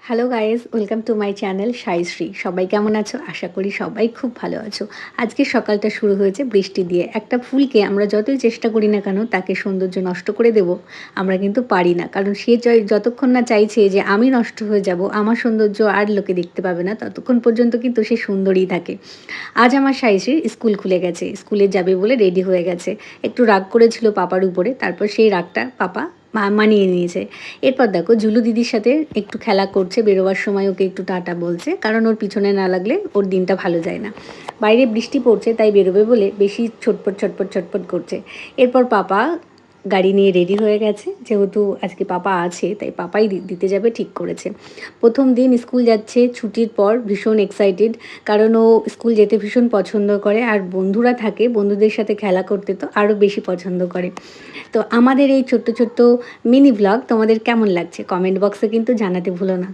Hello guys, welcome to my channel Saishree. সবাই কেমন আছো? আশা করি সবাই খুব ভালো আছো। আজকে সকালটা শুরু হয়েছে বৃষ্টি দিয়ে। একটা ফুলকে আমরা যতই চেষ্টা করি না কেন তাকে সৌন্দর্য নষ্ট করে দেব, আমরা কিন্তু পারি না। কারণ সে যতক্ষণ না চাইছে যে আমি নষ্ট হয়ে যাব, আমার সৌন্দর্য আর লোকে দেখতে পাবে না, ততক্ষণ পর্যন্ত কিন্তু সে সুন্দরই থাকে। আজ আমার সাইশ্রীর স্কুল খুলে গেছে, স্কুলে যাবে বলে রেডি হয়ে গেছে। একটু রাগ করেছিল পাপার উপরে, তারপর সেই রাগটা পাপা মানিয়ে নিয়েছে। এরপর দেখো জুলু দিদির সাথে একটু খেলা করছে, বেরোবার সময় ওকে একটু টাটা বলছে, কারণ ওর পিছনে না লাগলে ওর দিনটা ভালো যায় না। বাইরে বৃষ্টি পড়ছে তাই বেরোবে বলে বেশি ছটপট ছটপট ছটপট করছে। এরপর পাপা গাড়ি নিয়ে রেডি হয়ে গেছে, যেহেতু আজকে পাপা আছে তাই পাপাই দিতে যাবে ঠিক করেছে। প্রথম দিন স্কুল যাচ্ছে ছুটির পর, ভীষণ এক্সাইটেড, কারণ ও স্কুল যেতে ভীষণ পছন্দ করে, আর বন্ধুরা থাকে, বন্ধুদের সাথে খেলা করতে তো আরও বেশি পছন্দ করে। তো আমাদের এই ছোট্ট ছোট্ট মিনি ব্লগ তোমাদের কেমন লাগছে কমেন্ট বক্সে কিন্তু জানাতে ভুলো না।